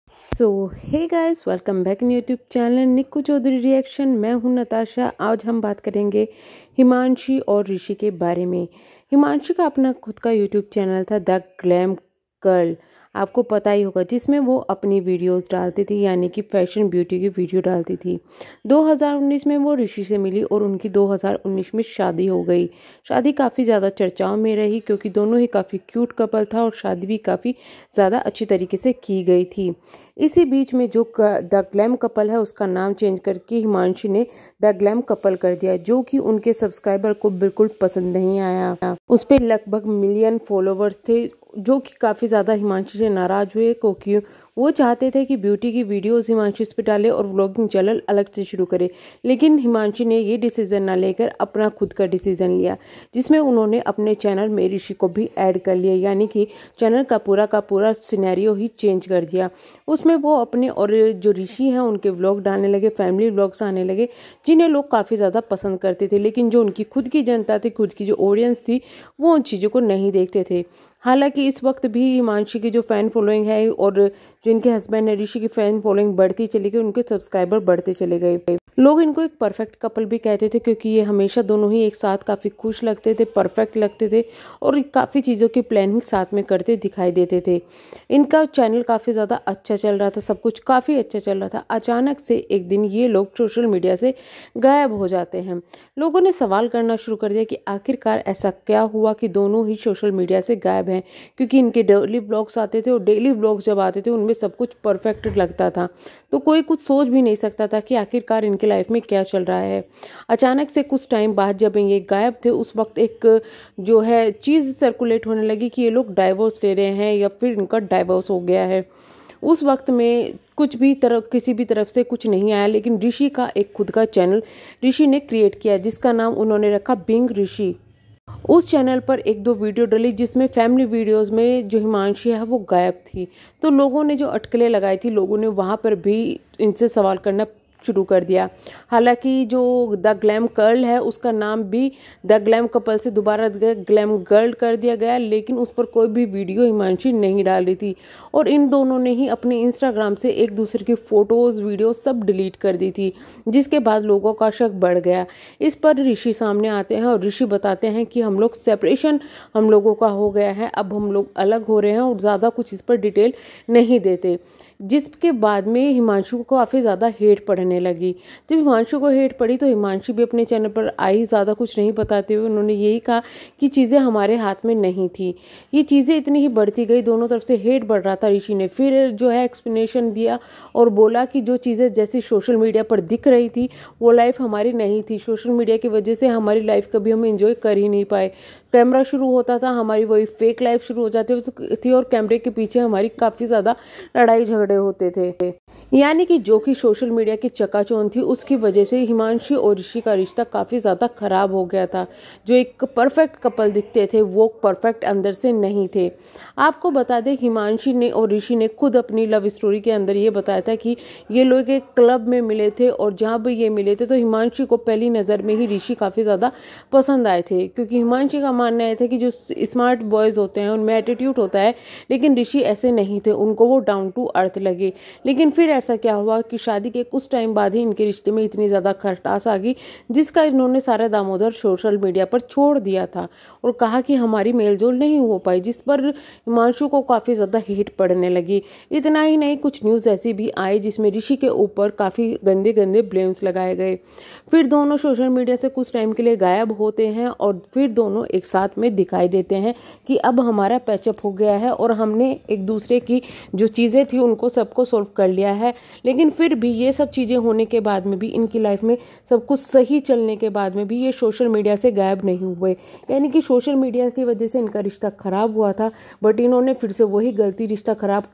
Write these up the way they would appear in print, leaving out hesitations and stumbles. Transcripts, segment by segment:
So hey guys, welcome back in YouTube channel Nikku Chaudhary reaction. मैं हूं नताशा। आज हम बात करेंगे हिमांशी और ऋषि के बारे में। हिमांशी का अपना खुद का यूट्यूब चैनल था द ग्लैम गर्ल, आपको पता ही होगा, जिसमें वो अपनी वीडियोस डालती थी, यानी कि फैशन ब्यूटी की वीडियो डालती थी। 2019 में वो ऋषि से मिली और उनकी 2019 में शादी हो गई। शादी काफ़ी ज़्यादा चर्चाओं में रही क्योंकि दोनों ही काफ़ी क्यूट कपल था और शादी भी काफ़ी ज़्यादा अच्छी तरीके से की गई थी। इसी बीच में जो द ग्लैम कपल है उसका नाम चेंज करके हिमांशी ने द ग्लैम कपल कर दिया, जो कि उनके सब्सक्राइबर को बिल्कुल पसंद नहीं आया। उस पर लगभग मिलियन फॉलोवर्स थे, जो कि काफ़ी ज़्यादा हिमांशी से नाराज़ हुए क्योंकि वो चाहते थे कि ब्यूटी की वीडियोस हिमांशी इस पे डाले और व्लॉगिंग चैनल अलग से शुरू करे। लेकिन हिमांशी ने ये डिसीजन ना लेकर अपना खुद का डिसीजन लिया, जिसमें उन्होंने अपने चैनल में ऋषि को भी ऐड कर लिया, यानी कि चैनल का पूरा सिनेरियो ही चेंज कर दिया। उसमें वो अपने और जो ऋषि हैं उनके व्लॉग डालने लगे, फैमिली व्लॉग्स आने लगे, जिन्हें लोग काफ़ी ज़्यादा पसंद करते थे। लेकिन जो उनकी खुद की जनता थी, खुद की जो ऑडियंस थी, वो उन चीज़ों को नहीं देखते थे। हालांकि इस वक्त भी हिमांशी की जो फ़ैन फॉलोइंग है और जो इनके हस्बैंड है ऋषि की फ़ैन फॉलोइंग बढ़ती चली गई, उनके सब्सक्राइबर बढ़ते चले गए। लोग इनको एक परफेक्ट कपल भी कहते थे क्योंकि ये हमेशा दोनों ही एक साथ काफ़ी खुश लगते थे, परफेक्ट लगते थे और काफ़ी चीज़ों की प्लानिंग साथ में करते दिखाई देते थे। इनका चैनल काफ़ी ज़्यादा अच्छा चल रहा था, सब कुछ काफ़ी अच्छा चल रहा था। अचानक से एक दिन ये लोग सोशल मीडिया से गायब हो जाते हैं। लोगों ने सवाल करना शुरू कर दिया कि आखिरकार ऐसा क्या हुआ कि दोनों ही सोशल मीडिया से गायब हैं, क्योंकि इनके डेली ब्लॉग्स आते थे और डेली ब्लॉग्स जब आते थे उनमें सब कुछ परफेक्ट लगता था, तो कोई कुछ सोच भी नहीं सकता था कि आखिरकार इनके लाइफ में क्या चल रहा है। अचानक से कुछ टाइम बाद जब ये गायब थे, उस वक्त एक जो है चीज़ सर्कुलेट होने लगी कि ये लोग डाइवोर्स ले रहे हैं या फिर इनका डाइवोर्स हो गया है। उस वक्त में किसी भी तरफ से कुछ नहीं आया, लेकिन ऋषि का एक खुद का चैनल ऋषि ने क्रिएट किया, जिसका नाम उन्होंने रखा बिंग ऋषि। उस चैनल पर एक दो वीडियो डली, जिसमें फैमिली वीडियोस में जो हिमांशी है वो गायब थी। तो लोगों ने जो अटकलें लगाई थी, लोगों ने वहाँ पर भी इनसे सवाल करना शुरू कर दिया। हालांकि जो द ग्लैम गर्ल है उसका नाम भी द ग्लैम कपल से दोबारा द ग्लैम गर्ल कर दिया गया, लेकिन उस पर कोई भी वीडियो हिमांशी नहीं डाल रही थी और इन दोनों ने ही अपने इंस्टाग्राम से एक दूसरे की फोटोज वीडियो सब डिलीट कर दी थी, जिसके बाद लोगों का शक बढ़ गया। इस पर ऋषि सामने आते हैं और ऋषि बताते हैं कि हम लोग सेपरेशन हम लोगों का हो गया है, अब हम लोग अलग हो रहे हैं और ज़्यादा कुछ इस पर डिटेल नहीं देते। जिसके बाद में हिमांशु को काफ़ी ज़्यादा हेट पड़ने लगी। जब हिमांशु को हेट पड़ी तो हिमांशु भी अपने चैनल पर आई, ज़्यादा कुछ नहीं बताते हुए उन्होंने यही कहा कि चीज़ें हमारे हाथ में नहीं थी। ये चीज़ें इतनी ही बढ़ती गई, दोनों तरफ से हेट बढ़ रहा था। ऋषि ने फिर जो है एक्सप्लेनेशन दिया और बोला कि जो चीज़ें जैसी सोशल मीडिया पर दिख रही थी वो लाइफ हमारी नहीं थी। सोशल मीडिया की वजह से हमारी लाइफ कभी हम इंजॉय कर ही नहीं पाए। कैमरा शुरू होता था, हमारी वही फेक लाइफ शुरू हो जाती थी और कैमरे के पीछे हमारी काफ़ी ज़्यादा लड़ाई झगड़े होते थे। यानी कि जो कि सोशल मीडिया की चकाचौंध थी, उसकी वजह से हिमांशी और ऋषि का रिश्ता काफ़ी ज़्यादा खराब हो गया था। जो एक परफेक्ट कपल दिखते थे वो परफेक्ट अंदर से नहीं थे। आपको बता दें, हिमांशी ने और ऋषि ने खुद अपनी लव स्टोरी के अंदर ये बताया था कि ये लोग एक क्लब में मिले थे और जहाँ भी ये मिले थे तो हिमांशी को पहली नज़र में ही ऋषि काफ़ी ज़्यादा पसंद आए थे, क्योंकि हिमांशी का मानना है था कि जो स्मार्ट बॉयज़ होते हैं उनमें एटीट्यूड होता है, लेकिन ऋषि ऐसे नहीं थे, उनको वो डाउन टू अर्थ लगे। लेकिन फिर ऐसा क्या हुआ कि शादी के कुछ टाइम बाद ही इनके रिश्ते में इतनी ज़्यादा खटास आ गई, जिसका इन्होंने सारा दामोदर सोशल मीडिया पर छोड़ दिया था और कहा कि हमारी मेलजोल नहीं हो पाई, जिस पर हिमांशु को काफ़ी ज़्यादा हेट पड़ने लगी। इतना ही नहीं, कुछ न्यूज़ ऐसी भी आई जिसमें ऋषि के ऊपर काफ़ी गंदे गंदे ब्लेम्स लगाए गए। फिर दोनों सोशल मीडिया से कुछ टाइम के लिए गायब होते हैं और फिर दोनों एक साथ में दिखाई देते हैं कि अब हमारा पैचअप हो गया है और हमने एक दूसरे की जो चीज़ें थी उनको सबको सॉल्व कर लिया है। लेकिन फिर भी ये सब चीज़ें होने के बाद में भी, इनकी लाइफ में सब कुछ सही चलने के बाद में भी ये सोशल मीडिया से गायब नहीं हुए। यानी कि सोशल मीडिया की वजह से इनका रिश्ता खराब हुआ था, बट इन्होंने फिर से वही गलती, रिश्ता खराब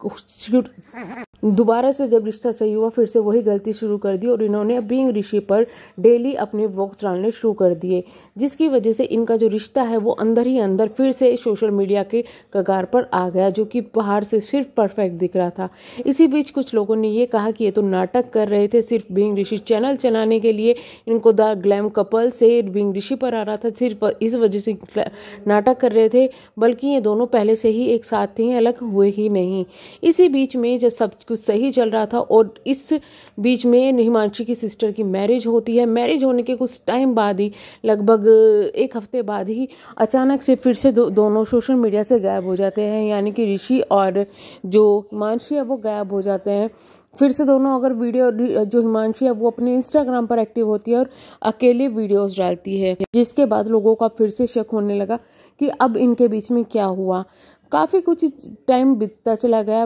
दोबारा से जब रिश्ता सही हुआ फिर से वही गलती शुरू कर दी और इन्होंने बिंग ऋषि पर डेली अपने व्लॉग्स डालने शुरू कर दिए, जिसकी वजह से इनका जो रिश्ता है वो अंदर ही अंदर फिर से सोशल मीडिया के कगार पर आ गया, जो कि बाहर से सिर्फ परफेक्ट दिख रहा था। इसी बीच कुछ लोगों ने ये कहा कि ये तो नाटक कर रहे थे, सिर्फ बिंग ऋषि चैनल चलाने के लिए इनको द ग्लैम कपल से बिंग ऋषि पर आ रहा था, सिर्फ इस वजह से नाटक कर रहे थे, बल्कि ये दोनों पहले से ही एक साथ थे, अलग हुए ही नहीं। इसी बीच में जब सब कुछ सही चल रहा था और इस बीच में हिमांशी की सिस्टर की मैरिज होती है। मैरिज होने के कुछ टाइम बाद ही, लगभग 1 हफ्ते बाद ही, अचानक से फिर से दोनों सोशल मीडिया से गायब हो जाते हैं, यानी कि ऋषि और जो हिमांशी है वो गायब हो जाते हैं। फिर से दोनों अगर वीडियो, जो हिमांशी है वो अपने इंस्टाग्राम पर एक्टिव होती है और अकेले वीडियोस डालती है, जिसके बाद लोगों का फिर से शक होने लगा कि अब इनके बीच में क्या हुआ। काफ़ी कुछ टाइम बीतता चला गया।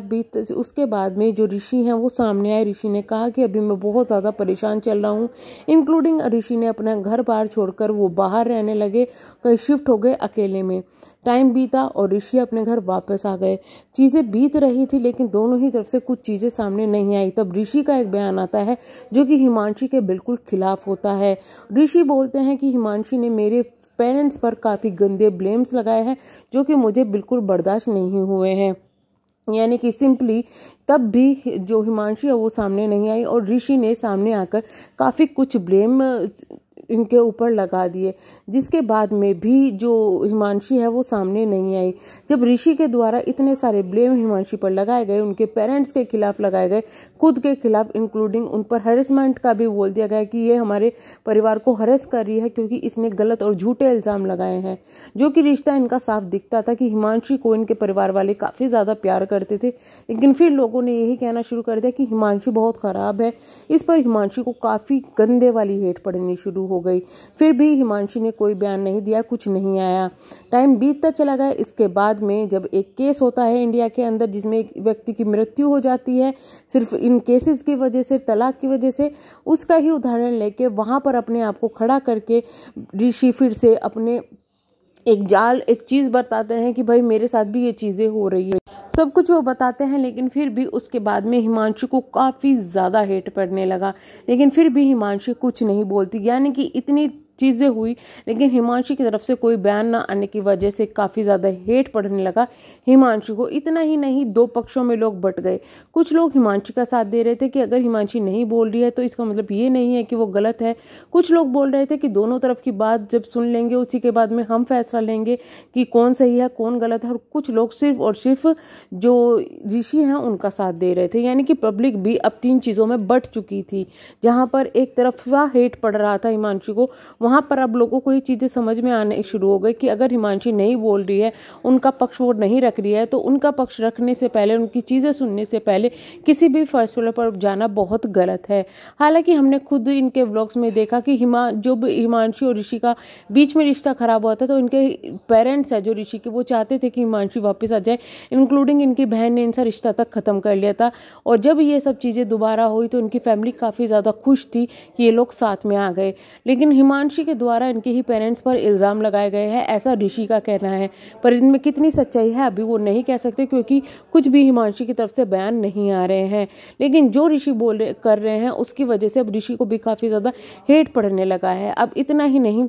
उसके बाद में जो ऋषि हैं वो सामने आए। ऋषि ने कहा कि अभी मैं बहुत ज़्यादा परेशान चल रहा हूँ, इंक्लूडिंग ऋषि ने अपना घर बार छोड़कर वो बाहर रहने लगे, कहीं शिफ्ट हो गए अकेले में। टाइम बीता और ऋषि अपने घर वापस आ गए। चीज़ें बीत रही थी लेकिन दोनों ही तरफ से कुछ चीज़ें सामने नहीं आई। तब ऋषि का एक बयान आता है जो कि हिमांशी के बिल्कुल खिलाफ होता है। ऋषि बोलते हैं कि हिमांशी ने मेरे पेरेंट्स पर काफ़ी गंदे ब्लेम्स लगाए हैं जो कि मुझे बिल्कुल बर्दाश्त नहीं हुए हैं। यानी कि सिंपली तब भी जो हिमांशी है वो सामने नहीं आई और ऋषि ने सामने आकर काफ़ी कुछ ब्लेम इनके ऊपर लगा दिए, जिसके बाद में भी जो हिमांशी है वो सामने नहीं आई। जब ऋषि के द्वारा इतने सारे ब्लेम हिमांशी पर लगाए गए, उनके पेरेंट्स के खिलाफ लगाए गए, खुद के खिलाफ, इंक्लूडिंग उन पर हैरेसमेंट का भी बोल दिया गया कि ये हमारे परिवार को हरेस कर रही है क्योंकि इसने गलत और झूठे इल्ज़ाम लगाए हैं, जो कि रिश्ता इनका साफ दिखता था कि हिमांशी को इनके परिवार वाले काफ़ी ज़्यादा प्यार करते थे। लेकिन फिर लोगों ने यही कहना शुरू कर दिया कि हिमांशी बहुत ख़राब है। इस पर हिमांशी को काफ़ी गंदे वाली हेट पड़नी शुरू हो गई। फिर भी हिमांशी ने कोई बयान नहीं दिया, कुछ नहीं आया। टाइम बीतता चला गया। इसके बाद में जब एक केस होता है इंडिया के अंदर जिसमें एक व्यक्ति की मृत्यु हो जाती है सिर्फ इन केसेस की वजह से, तलाक की वजह से, उसका ही उदाहरण लेके वहां पर अपने आप को खड़ा करके ऋषि फिर से अपने एक चीज बताते हैं कि भाई मेरे साथ भी ये चीजें हो रही है। सब कुछ वो बताते हैं लेकिन फिर भी उसके बाद में हिमांशु को काफ़ी ज़्यादा हेट पड़ने लगा। लेकिन फिर भी हिमांशु कुछ नहीं बोलती, यानी कि इतनी चीज़ें हुई लेकिन हिमांशु की तरफ से कोई बयान ना आने की वजह से काफ़ी ज़्यादा हेट पड़ने लगा हिमांशु को। इतना ही नहीं, 2 पक्षों में लोग बट गए। कुछ लोग हिमांशु का साथ दे रहे थे कि अगर हिमांशु नहीं बोल रही है तो इसका मतलब ये नहीं है कि वो गलत है। कुछ लोग बोल रहे थे कि दोनों तरफ की बात जब सुन लेंगे उसी के बाद में हम फैसला लेंगे कि कौन सही है कौन गलत है। और कुछ लोग सिर्फ और सिर्फ जो ऋषि हैं उनका साथ दे रहे थे। यानी कि पब्लिक भी अब 3 चीज़ों में बट चुकी थी। जहाँ पर एक तरफ हेट पड़ रहा था हिमांशु को, वहां पर अब लोगों को ये चीजें समझ में आने शुरू हो गई कि अगर हिमांशी नहीं बोल रही है, उनका पक्ष वो नहीं रख रही है, तो उनका पक्ष रखने से पहले, उनकी चीजें सुनने से पहले किसी भी फैसले पर जाना बहुत गलत है। हालांकि हमने खुद इनके व्लॉग्स में देखा कि जब हिमांशी और ऋषि का बीच में रिश्ता खराब हुआ था तो इनके पेरेंट्स है जो ऋषि के, वो चाहते थे कि हिमांशी वापस आ जाए, इंक्लूडिंग इनकी बहन ने इनसा रिश्ता तक खत्म कर लिया था। और जब ये सब चीजें दोबारा हुई तो इनकी फैमिली काफी ज्यादा खुश थी कि ये लोग साथ में आ गए। लेकिन हिमांशी के द्वारा इनके ही पेरेंट्स पर इल्ज़ाम लगाए गए हैं, ऐसा ऋषि का कहना है। पर इनमें कितनी सच्चाई है अभी वो नहीं कह सकते क्योंकि कुछ भी हिमांशी की तरफ से बयान नहीं आ रहे हैं। लेकिन जो ऋषि कर रहे हैं उसकी वजह से अब ऋषि को भी काफ़ी ज़्यादा हेट पड़ने लगा है। अब इतना ही नहीं,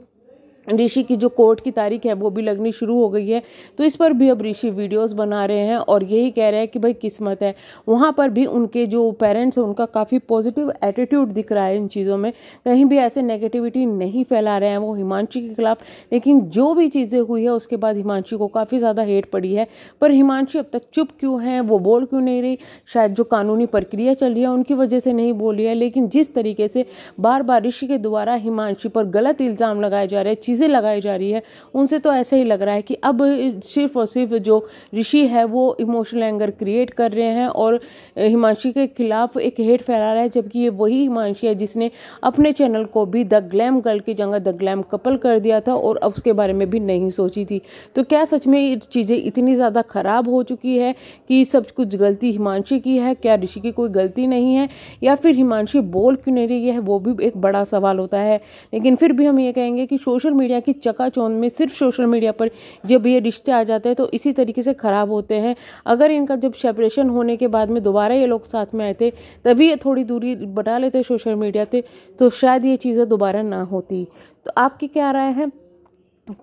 ऋषि की जो कोर्ट की तारीख है वो भी लगनी शुरू हो गई है, तो इस पर भी अब ऋषि वीडियोस बना रहे हैं और यही कह रहे हैं कि भाई किस्मत है। वहाँ पर भी उनके जो पेरेंट्स हैं उनका काफ़ी पॉजिटिव एटीट्यूड दिख रहा है इन चीज़ों में, कहीं भी ऐसे नेगेटिविटी नहीं फैला रहे हैं वो हिमांशी के खिलाफ। लेकिन जो भी चीज़ें हुई है उसके बाद हिमांशी को काफ़ी ज़्यादा हेट पड़ी है। पर हिमांशी अब तक चुप क्यों है, वो बोल क्यों नहीं रही? शायद जो कानूनी प्रक्रिया चल रही है उनकी वजह से नहीं बोल रही है। लेकिन जिस तरीके से बार बार ऋषि के द्वारा हिमांशी पर गलत इल्ज़ाम लगाए जा रहे हैं, लगाई जा रही है, उनसे तो ऐसे ही लग रहा है कि अब सिर्फ और सिर्फ जो ऋषि है वो इमोशनल एंगर क्रिएट कर रहे हैं और हिमांशी के खिलाफ एक हेट फैला रहा है। जबकि ये वही हिमांशी है जिसने अपने चैनल को भी द ग्लैम गर्ल की जगह द ग्लैम कपल कर दिया था और अब उसके बारे में भी नहीं सोची थी। तो क्या सच में चीज़ें इतनी ज़्यादा खराब हो चुकी है कि सब कुछ गलती हिमांशी की है? क्या ऋषि की कोई गलती नहीं है? या फिर हिमांशी बोल क्यों नहीं रही है? वो भी एक बड़ा सवाल होता है। लेकिन फिर भी हम ये कहेंगे कि सोशल मीडिया की चकाचौंध में सिर्फ सोशल मीडिया पर जब ये रिश्ते आ जाते हैं तो इसी तरीके से खराब होते हैं। अगर इनका जब सेपरेशन होने के बाद में दोबारा ये लोग साथ में आए थे तभी ये थोड़ी दूरी बना लेते सोशल मीडिया से, तो शायद ये चीज़ें दोबारा ना होती। तो आपकी क्या राय है?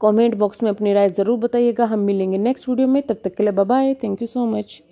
कमेंट बॉक्स में अपनी राय ज़रूर बताइएगा। हम मिलेंगे नेक्स्ट वीडियो में, तब तक के लिए bye bye. Thank you so much.